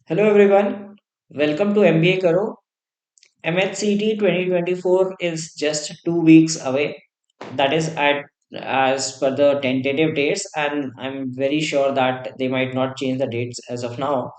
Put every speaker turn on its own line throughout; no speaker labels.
Hello everyone, welcome to MBA Karo. MHCT 2024 is just 2 weeks away. That is at as per the tentative dates, and I'm very sure that they might not change the dates as of now.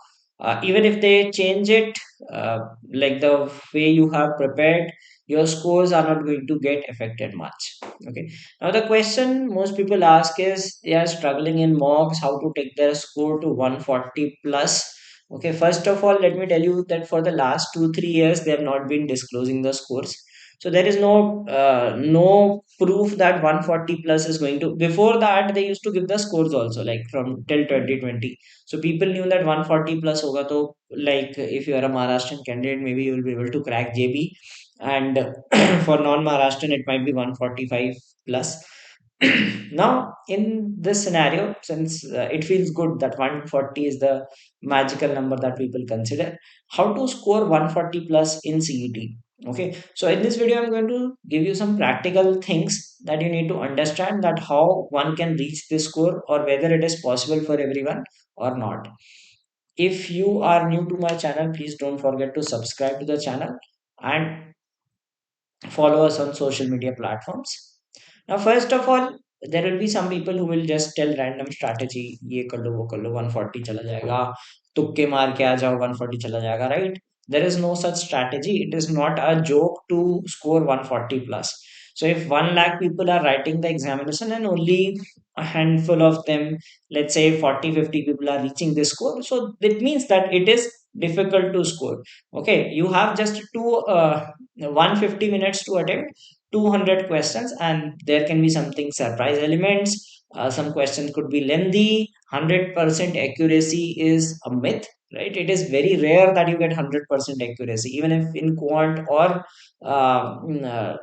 Even if they change it, uh, like the way you have prepared, your scores are not going to get affected much. Okay. Now the question most people ask is they are struggling in mocks, how to take their score to 140 plus. Okay, first of all, let me tell you that for the last 2 3 years they have not been disclosing the scores, so there is no proof that 140 plus is going to. Before that, they used to give the scores also, like from till 2020. So people knew that 140 plus hoga to, like if you are a Maharashtrian candidate, maybe you will be able to crack JB, and for non-Maharashtrian it might be 145 plus. Now in this scenario, since it feels good that 140 is the magical number that people consider, how to score 140 plus in CET. Okay, so in this video I'm going to give you some practical things that you need to understand, that how one can reach this score or whether it is possible for everyone or not. If you are new to my channel, please don't forget to subscribe to the channel and follow us on social media platforms. Now, first of all, there will be some people who will just tell random strategy, ये कर लो वो कर लो 140 चला जाएगा, तुक्के मार के आ जाओ 140 चला जाएगा, right? There is no such strategy. It is not a joke to score 140 plus. So if 1 lakh people are writing the examination and only a handful of them, let's say 40 50 people are reaching this score, so it means that it is difficult to score. Okay, you have just 150 minutes to attempt 200 questions, and there can be something surprise elements. Some questions could be lengthy. 100% accuracy is a myth, right? It is very rare that you get 100% accuracy, even if in quant or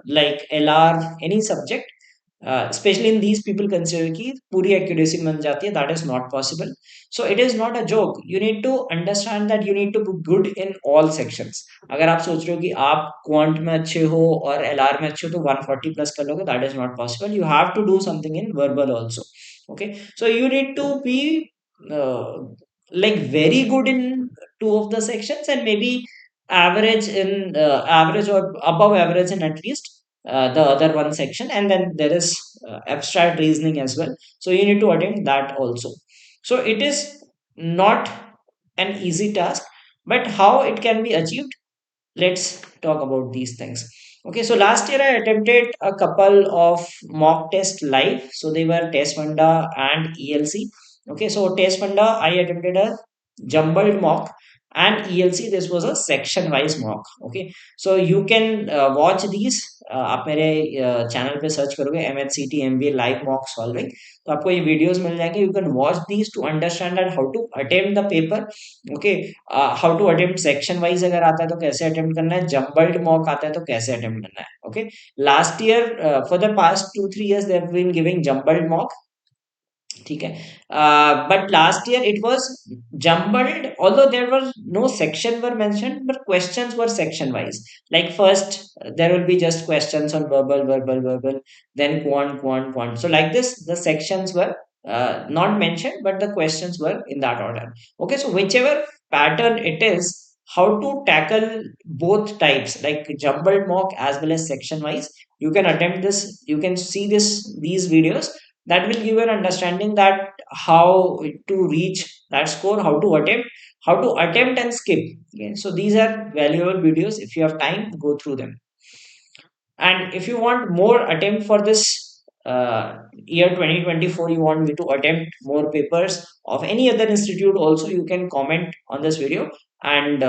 like LR, any subject. Especially in these, people consider कि पूरी accuracy बन जाती है. That is not possible. So it is not a joke. You need to understand that you need to be good in all sections. अगर आप सोच रहे हो कि आप क्वांट में अच्छे हो और एलआर में अच्छे हो तो 140 प्लस कर लोगे, that is not possible. You have to do something in verbal also. Okay, so you need to be uh, like very good in two of the sections, and maybe average or above average in at least the other one section, and then there is abstract reasoning as well, so you need to attempt that also. So it is not an easy task, but how it can be achieved, let's talk about these things. Okay, so last year I attempted a couple of mock test live. So they were test funda and ELC. Okay, so test funda I attempted a jumbled mock, and ELC this was a section wise mock. Okay, so you can watch these. आप मेरे channel पे search करोगे MHCT MBA live mock solving, तो आपको ये videos मिल जाएंगे. You can watch these to understand that how to attempt the paper. Okay, how to attempt section wise अगर आता है तो कैसे अटेम्प्ट करना है, जम्बल्ड मॉक आता है तो कैसे अटेम्प्ट करना है. Okay, last year for the past 2 3 years they have been giving jumbled mock. ठीक है, but last year it was jumbled, although there was no section were mentioned, but questions were section wise. Like first there will be just questions on verbal, then quant. So like this the sections were not mentioned, but the questions were in that order. Okay, so whichever pattern it is, how to tackle both types, like jumbled mock as well as section wise, you can attempt this. You can see these videos, that will give you an understanding that how to reach that score, how to attempt and skip. Okay, so these are valuable videos. If you have time, go through them. And if you want more attempt for this year 2024, you want me to attempt more papers of any other institute also, you can comment on this video. And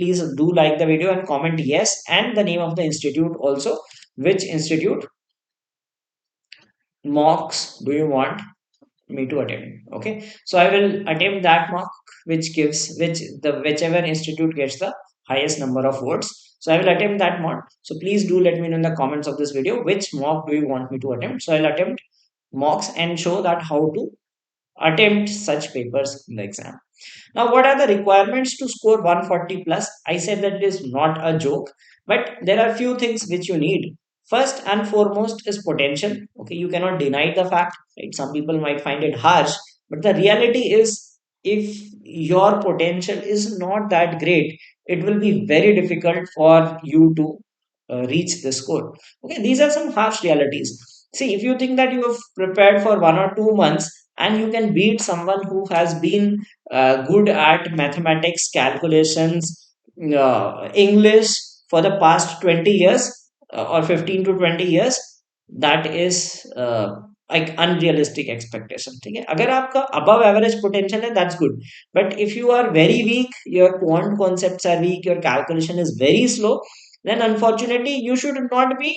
please do like the video and comment yes and the name of the institute also, which institute mocks do you want me to attempt. Okay, so I will attempt that mock whichever institute gets the highest number of votes. So I will attempt that mock. So please do let me know in the comments of this video which mock do you want me to attempt. So I'll attempt mocks and show that how to attempt such papers in the exam. Now, what are the requirements to score 140 plus? I said that it is not a joke, but there are few things which you need. First and foremost is potential. Okay, you cannot deny the fact, right? Some people might find it harsh, but the reality is if your potential is not that great, it will be very difficult for you to reach the score. Okay, these are some harsh realities. See, if you think that you have prepared for 1 or 2 months and you can beat someone who has been good at mathematics, calculations, English for the past 20 years or 15 to 20 years, that is like unrealistic expectation. ठीक है, अगर आपका above average potential है, that's good. But if you are very weak, your quant concepts are weak, your calculation is very slow, then unfortunately you should not be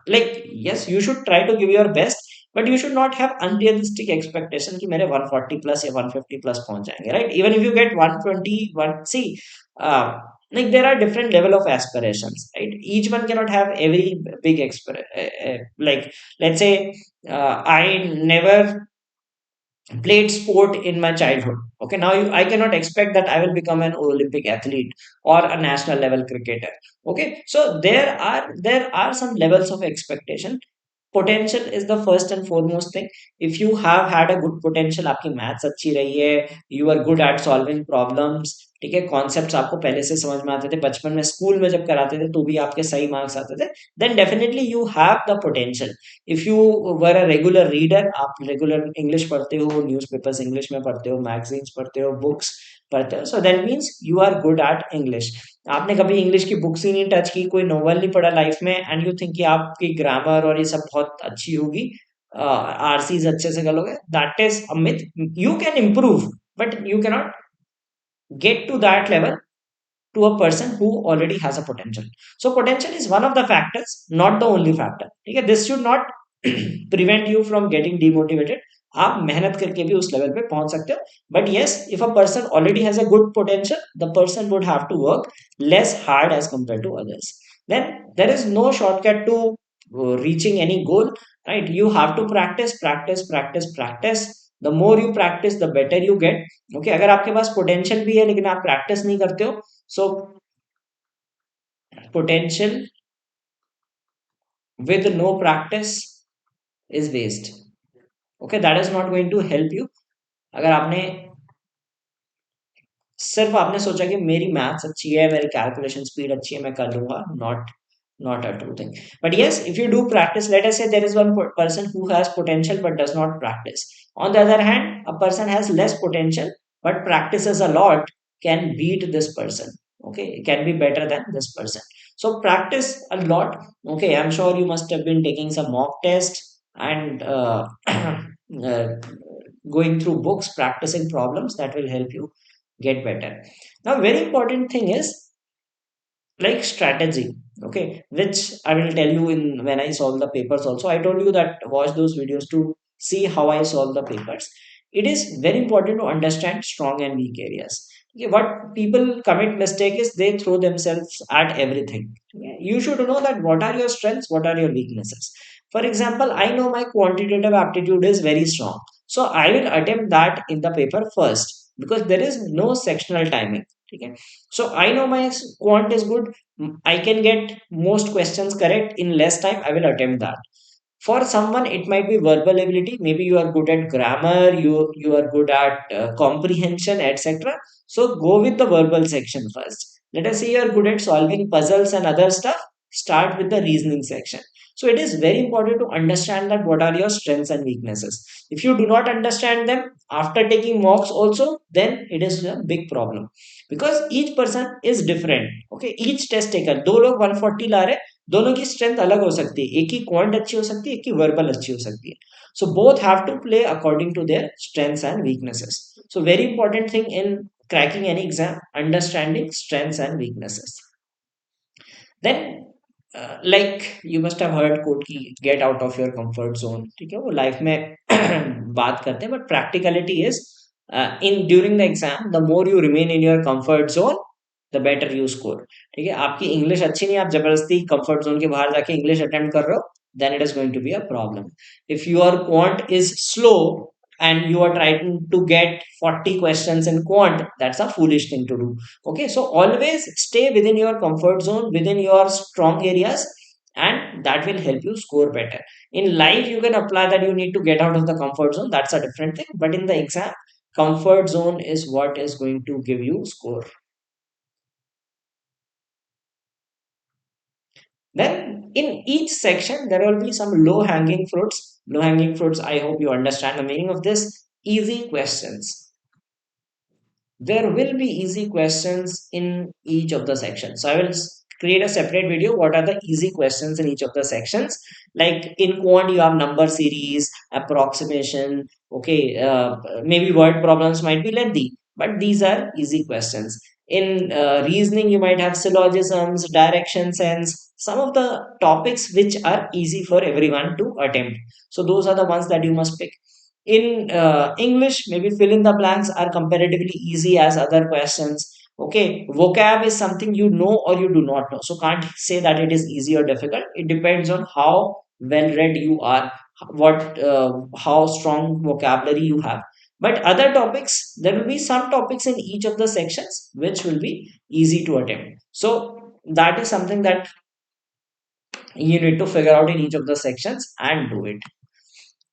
like, yes, you should try to give your best, but you should not have unrealistic expectation कि मेरे 140 plus या 150 plus पहुंच जाएंगे, right? Even if you get 120, see, uh, like there are different level of aspirations, right? Each one cannot have every big like, let's say, I never played sport in my childhood. Okay, now I cannot expect that I will become an Olympic athlete or a national level cricketer. Okay, so there are some levels of expectation. Potential is the first and foremost thing. If you have had a good potential, आपकी maths अच्छी रही है, you are good at solving problems, ठीक है, concepts आपको पहले से समझ में आते थे, बचपन में स्कूल में जब कराते थे तो भी आपके सही मार्क्स आते थे, then definitely you have the potential. If you were a regular reader, आप रेगुलर इंग्लिश पढ़ते हो, न्यूज़पेपर्स इंग्लिश में पढ़ते हो, मैगजीन्स पढ़ते हो, बुक्स पढ़ते हो, so that means you are good at English. आपने कभी इंग्लिश की बुक्स ही नहीं टच की, कोई नोवेल नहीं पढ़ा लाइफ में, एंड यू थिंक कि आपकी ग्रामर और ये सब बहुत अच्छी होगी, आरसीज अच्छे से कर लोगे, that is a myth. You can improve, but you cannot get to that level to a person who already has a potential. So potential is one of the factors, not the only factor. ठीक है, this should not prevent you from getting demotivated. आप मेहनत करके भी उस level पे पहुंच सकते हो. But yes, if a person already has a good potential, the person would have to work less hard as compared to others. Then there is no shortcut to reaching any goal, right? You have to practice, practice, practice, practice. The more you practice, the better you get. Okay, अगर आपके पास potential भी है लेकिन आप practice नहीं करते हो, so potential with no practice is waste. Okay, that is not going to help you. अगर आपने सिर्फ आपने सोचा कि मेरी मैथ्स अच्छी है, मेरी कैलकुलेशन स्पीड अच्छी है, मैं कर लूंगा, not a true thing. But yes, if you do practice, let us say there is one person who has potential but does not practice. On the other hand, a person has less potential but practices a lot, can beat this person. Okay, it can be better than this person. So practice a lot. Okay, I'm sure you must have been taking some mock tests and uh, going through books, practicing problems that will help you get better. Now, very important thing is like strategy. Okay, which I will tell you in when I solve the papers. Also, I told you that watch those videos to see how I solve the papers. It is very important to understand strong and weak areas. Okay, what people commit mistake is they throw themselves at everything. Okay, you should know that what are your strengths, what are your weaknesses. For example, I know my quantitative aptitude is very strong, so I will attempt that in the paper first because there is no sectional timing. Okay, so I know my quant is good. I can get most questions correct in less time. I will attempt that. For someone, it might be verbal ability. Maybe you are good at grammar, you are good at comprehension, etc. So go with the verbal section first. Let us say you are good at solving puzzles and other stuff. Start with the reasoning section. So it is very important to understand that what are your strengths and weaknesses. If you do not understand them after taking mocks also, then it is a big problem because each person is different. Okay, each test taker, दो लोग 140 ला रहे, दोनों की strength अलग हो सकती है, एक की क्वांट अच्छी हो सकती है, एक की वर्बल अच्छी हो सकती है. So both have to play according to their strengths and weaknesses. So very important thing in cracking any exam, understanding strengths and weaknesses. Then like you must have heard quote की get out of your comfort zone. ठीक है, वो life में बात करते हैं, but practicality is in during the exam the more you remain in your comfort zone the better you score. ठीक है, आपकी इंग्लिश अच्छी नहीं, आप जबरदस्ती कंफर्ट जोन के बाहर जाके इंग्लिश अटेम्प्ट कर रहे हो, then it is going to be a problem. If your quant is slow and you are trying to get 40 questions in quant, that's a foolish thing to do. Okay, so always stay within your comfort zone, within your strong areas, and that will help you score better. In life, you can apply that you need to get out of the comfort zone, that's a different thing, but in the exam, comfort zone is what is going to give you score. Then in each section, there will be some low hanging fruits. Low hanging fruits, I hope you understand the meaning of this. Easy questions. There will be easy questions in each of the sections. So I will create a separate video. What are the easy questions in each of the sections? Like in quant, you have number series, approximation. Okay, maybe word problems might be lengthy, but these are easy questions. In reasoning, you might have syllogisms, direction sense, some of the topics which are easy for everyone to attempt. So those are the ones that you must pick. In English, maybe fill in the blanks are comparatively easy as other questions. Okay, vocab is something you know or you do not know. So can't say that it is easy or difficult. It depends on how well read you are, how strong vocabulary you have. But other topics, there will be some topics in each of the sections which will be easy to attempt. So that is something that you need to figure out in each of the sections and do it.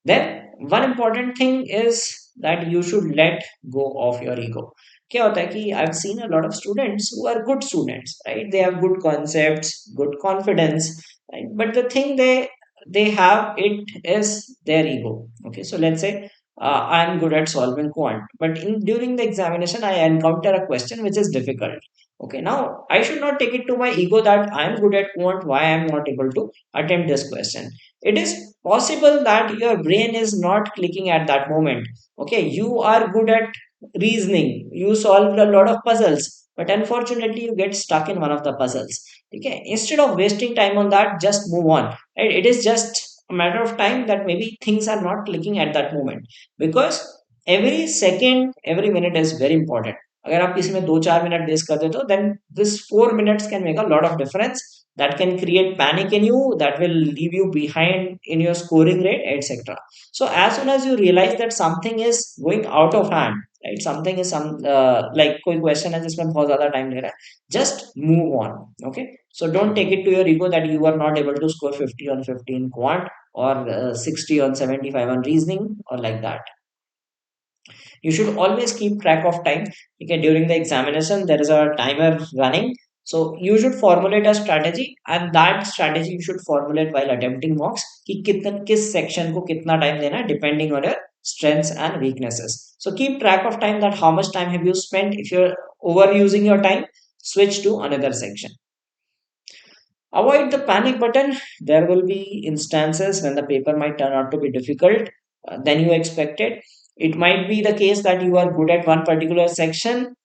Then one important thing is that you should let go of your ego. क्या होता है कि I've seen a lot of students who are good students, right? They have good concepts, good confidence, right? But the thing they have it is their ego. Okay, so let's say I'm good at solving quant, but in during the examination I encounter a question which is difficult. Okay, now I should not take it to my ego that I'm good at quant, why I'm not able to attempt this question. It is possible that your brain is not clicking at that moment. Okay, you are good at reasoning, you solved a lot of puzzles, but unfortunately you get stuck in one of the puzzles. Okay, instead of wasting time on that, just move on, right? It is just a matter of time that maybe things are not clicking at that moment, because every second, every minute is very important. अगर आप किसी में 2-4 minute waste कर देते हो, then this 4 minutes can make a lot of difference. That can create panic in you, that will leave you behind in your scoring rate, etc. So as soon as you realize that something is going out of hand, right? Something is some like कोई question है जिसमें बहुत ज़्यादा time ले रहा है, just move on. Okay, so don't take it to your ego that you are not able to score 50 on 50 in quant, or 60 on 75 on reasoning, or like that. You should always keep track of time. Okay, during the examination there is a timer running, so you should formulate a strategy, and that strategy you should formulate while attempting mocks कि कितना किस section को कितना time देना है depending on your strengths and weaknesses. So keep track of time, that how much time have you spent. If you're overusing your time, switch to another section. Avoid the panic button. There will be instances when the paper might turn out to be difficult than you expected. It might be the case that you are good at one particular section.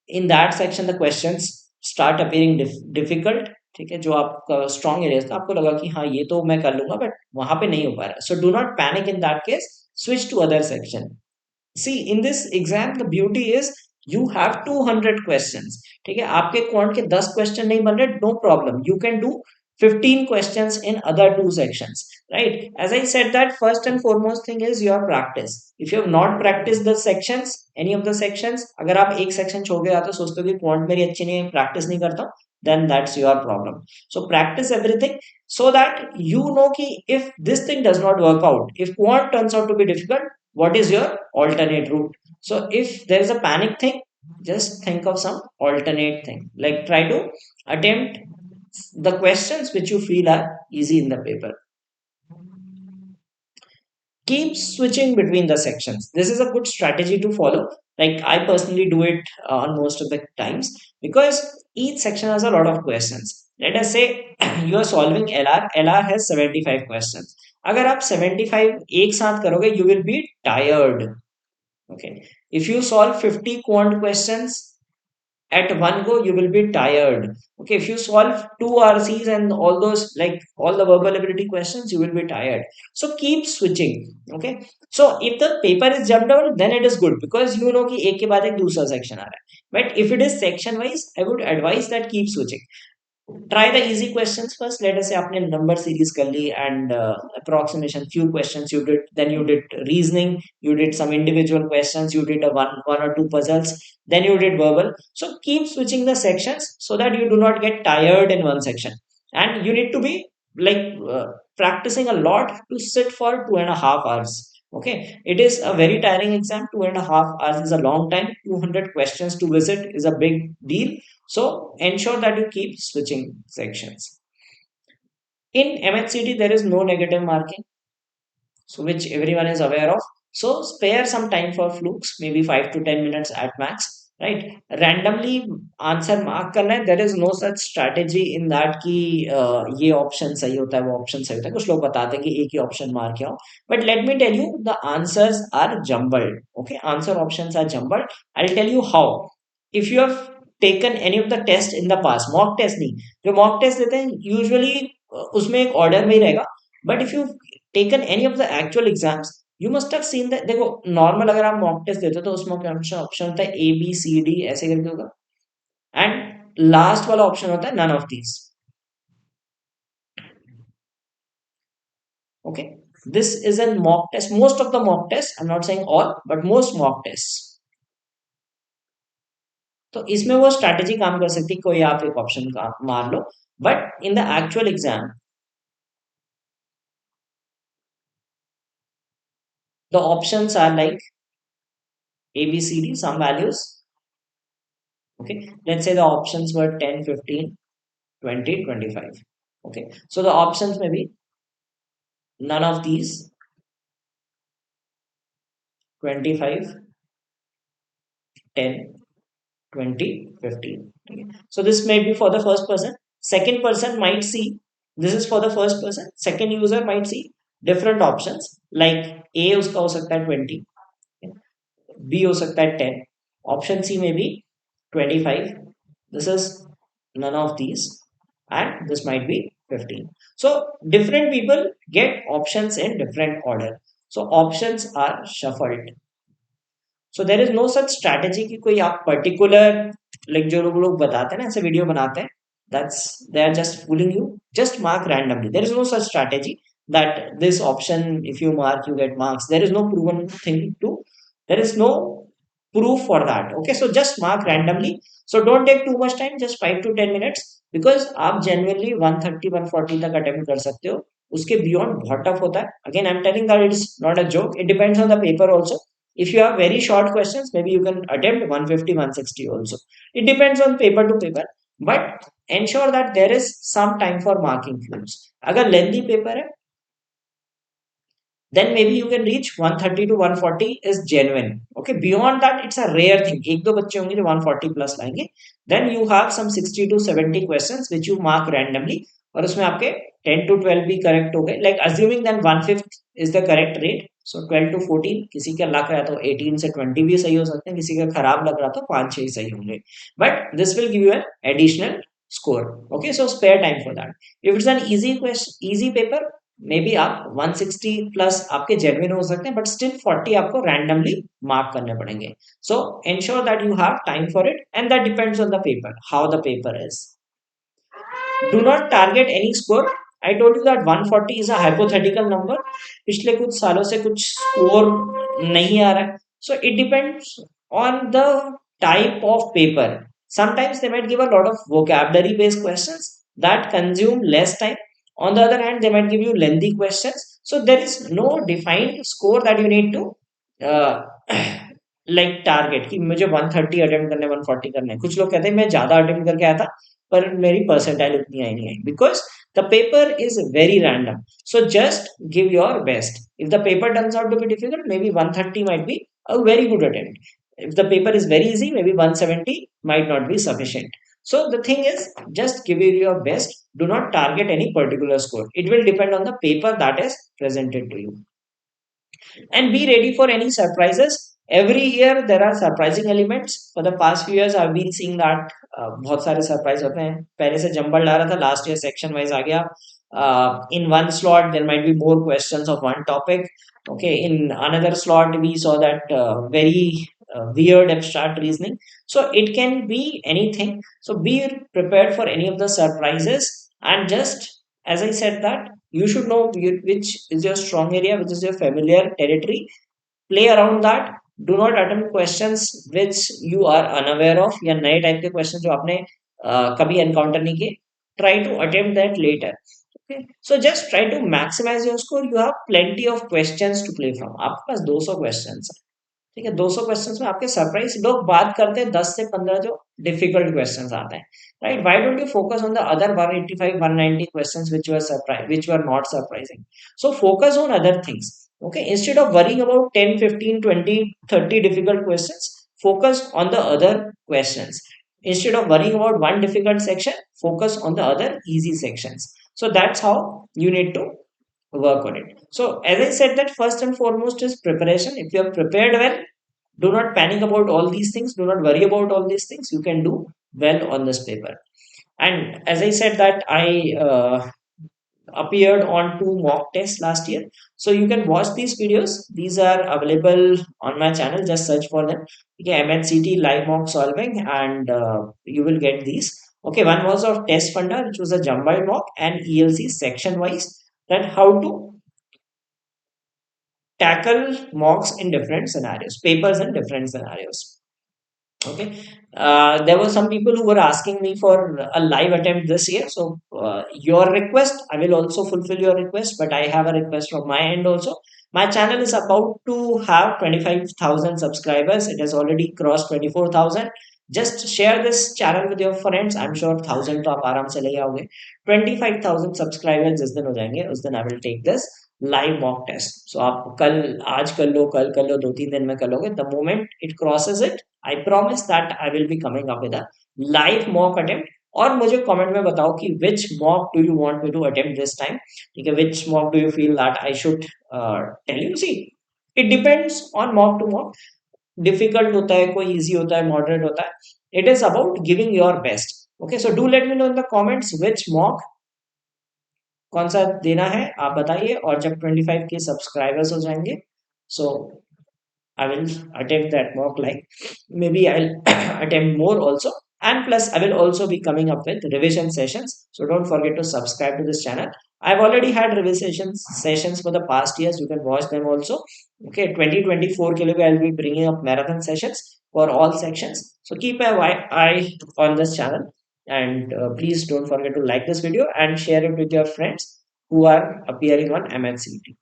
In that section, the questions start appearing difficult. ठीक है, जो आपका strong area था, आपको लगा कि हाँ ये तो मैं कर लूंगा, बट वहां पे नहीं हो पा रहा. So do not panic in that case, switch to other section. See, in this exam the beauty is you have 200 questions. ठीक है, आपके क्वांट के 10 क्वेश्चन नहीं बन रहे, no problem, you can do 15 questions in other two sections, right? As I said, that first and foremost thing is your practice. If you have not practiced the sections, any of the sections, अगर आप एक section छोड़ के आते हो, सोचते हो कि क्वांट मेरी अच्छी नहीं है, practice नहीं करता हूँ, then that's your problem. So practice everything, so that you know कि if this thing does not work out, if quant turns out to be difficult, what is your alternate route. So if there is a panic thing, just think of some alternate thing, like try to attempt the questions which you feel are easy in the paper. Keep switching between the sections. This is a good strategy to follow. Like I personally do it on most of the times, because each section has a lot of questions. Let us say you are solving LR has 75 questions. अगर आप 75 एक साथ करोगे, you will be tired. Okay, if you solve 50 quant questions at one go, you will be tired. Okay, if you solve two RCs and all those, like all the verbal ability questions, you will be tired. So keep switching. Okay, so if the paper is jumped out, then it is good, because you know कि एक के बाद एक दूसरा section आ रहा है. But if it is section wise, I would advise that keep switching. Try the easy questions first. Let us say आपने number series कर ली, and approximation few questions you did, then you did reasoning, you did some individual questions, you did a one or two puzzles, then you did verbal. So keep switching the sections so that you do not get tired in one section. And you need to be like practicing a lot to sit for 2.5 hours. Okay, it is a very tiring exam. 2.5 hours is a long time. 200 questions to visit is a big deal. So ensure that you keep switching sections. In MHCT, there is no negative marking, so which everyone is aware of. So spare some time for flukes, maybe 5 to 10 minutes at max, right? Randomly answer mark करना है. There is no such strategy in that कि ये option सही होता है वो option सही होता है. कुछ लोग बताते हैं कि एक ही option मार के आओ. But let me tell you, the answers are jumbled. Okay, answer options are jumbled. I'll tell you how. If you have taken any of the test in the past, mock test नहीं, जो mock test देते हैं usually उसमें एक order में ही रहेगा. But if you taken any of the actual exams, you must have seen that. देखो normal अगर आप मॉक टेस्ट देते हो तो उसमें ऑप्शन ऑप्शन होता है ए बी सी डी ऐसे करके होगा, एंड लास्ट वाला ऑप्शन होता है none of these. Okay, this is an mock test. Most of the mock test, I am not saying all, but most mock test. तो इसमें वो स्ट्रैटेजी काम कर सकती है, कोई आप एक ऑप्शन का मार लो, but in the actual exam the options are like a b c d, some values. Okay, let's say the options were 10, 15, 20, 25. Okay, so the options may be none of these, 25, 10, 20, 15. Okay. So this may be for the first person. Second person might see, this is for the first person. Second user might see different options like A उसका हो सकता है 20, B हो सकता है 10, option C may be 25. This is none of these, and this might be 15. So different people get options in different order. So options are shuffled. So there is no such strategy कि कोई आप particular, like जो लोग बताते हैं ना ऐसे video बनाते हैं, that's they are just fooling you. Just mark randomly. There is no such strategy that this option if you mark you get marks. There is no proven thing to. There is no proof for that. Okay, so just mark randomly. So don't take too much time. Just 5 to 10 minutes, because आप genuinely 130 140 तक attempt कर सकते हो. उसके beyond बहुत tough होता है. Again, I'm telling that it's not a joke. It depends on the paper also. If you have very short questions, maybe you can attempt 150, 160 also. It depends on paper to paper. But ensure that there is some time for marking clues. अगर lengthy paper है, then maybe you can reach 130 to 140 is genuine. Okay, beyond that it's a rare thing. एक दो बच्चे होंगे जो 140 plus लाएंगे. Then you have some 60 to 70 questions which you mark randomly, और उसमें आपके 10 to 12 भी correct हो गए. Like assuming then 1/5 is the correct rate. So 12 to 14, किसी का लग रहा तो 18 से 20 भी सही हो सकते हैं, किसी का खराब लग रहा तो 5-6 ही सही होंगे. But this will give you an additional score. Okay, so spare time for that. If it's an easy question, easy paper, may be आप 160 प्लस आपके जेन्युइन हो सकते हैं, बट स्टिल 40 आपको रैंडमली मार्क करने पड़ेंगे. सो ensure that you have time for it, and that depends on the paper, how the paper is. Do not target any score. I told you that 140 is a hypothetical number. पिछले कुछ सालों से कुछ score नहीं आ रहा है. So it depends on the type of paper. Sometimes they might give a lot of vocabulary based questions that consume less time. On the other hand, they might give you lengthy questions. So there is no defined score that you need to uh, like target कि मुझे 130 attempt करने 140 करने. कुछ लोग कहते हैं मैं ज्यादा अटेम्प्ट करके आया था पर मेरी परसेंटाइल उतनी आई नहीं आई, because the paper is very random. So just give your best. If the paper turns out to be difficult, maybe 130 might be a very good attempt. If the paper is very easy, maybe 170 might not be sufficient. So the thing is, just give it your best. Do not target any particular score. It will depend on the paper that is presented to you. And be ready for any surprises. Every year there are surprising elements. For the past few years I've been seeing that बहुत सारे surprise होते हैं. पहले से jumble आ रहा था, last year section wise आ गया. In one slot there might be more questions of one topic. Okay, in another slot we saw that very weird abstract reasoning. So it can be anything. So be prepared for any of the surprises, and just as I said that you should know which is your strong area, which is your familiar territory. Play around that. Do not attempt questions which you are unaware of, या नए type के question जो आपने कभी encounter नहीं किए. Try to attempt that later. Okay, so just try to maximize your score. You have plenty of questions to play from. आपके पास 200 questions, ठीक है, 200 क्वेश्चंस में आपके सरप्राइज लोग बात करते हैं 10 से 15 जो डिफिकल्ट क्वेश्चंस आते हैं, right? Why don't you focus on the other 185 190 questions which were surprise which were not surprising? So focus on other things, okay, instead of worrying about 10 15 20 30 difficult questions, focus on the other questions. Instead of worrying about one difficult section, focus on the other easy sections. So that's how you need to work on it. So as I said, that first and foremost is preparation. If you are prepared well, do not panic about all these things, do not worry about all these things, you can do well on this paper. And as I said that I appeared on two mock tests last year, so you can watch these videos. These are available on my channel, just search for them. Okay, MHCT live mock solving, and you will get these. Okay, one was of test funda, which was a jumbled mock, and ELC section wise, that how to tackle mocks in different scenarios, papers in different scenarios. Okay, there were some people who were asking me for a live attempt this year. So your request, I will also fulfill your request. But I have a request from my end also. My channel is about to have 25,000 subscribers. It has already crossed 24,000. Just share this channel with your friends. I'm sure 1,000 तो आप आराम से ले आओगे. 25,000 subscribers जिस दिन हो जाएंगे उस दिन I will take this live mock test. So आप कल आज कर लो, कल कर लो, 2-3 दिन में कर लोगे. The moment it crosses it, I promise that I will be coming up with a live mock attempt. और मुझे कमेंट में बताओ कि which mock do you want me to attempt this time, ठीक है? Which mock do you feel that I should tell you? See, it depends on mock to mock. Difficult होता है, कोई easy होता है, moderate होता है. It is about giving your best. Okay, so do let me know in the comments which mock कौन सा देना है, आप बताइए. और जब 25 के सब्सक्राइबर्स हो जाएंगे, so I will attempt that mock, like maybe I'll attempt more also. And plus, I will also be coming up with revision sessions. So don't forget to subscribe to this channel. I've already had revision sessions for the past years. You can watch them also. Okay, 2024 ke liye I'll be bringing up marathon sessions for all sections. So keep an eye on this channel. And please don't forget to like this video and share it with your friends who are appearing on MHCT.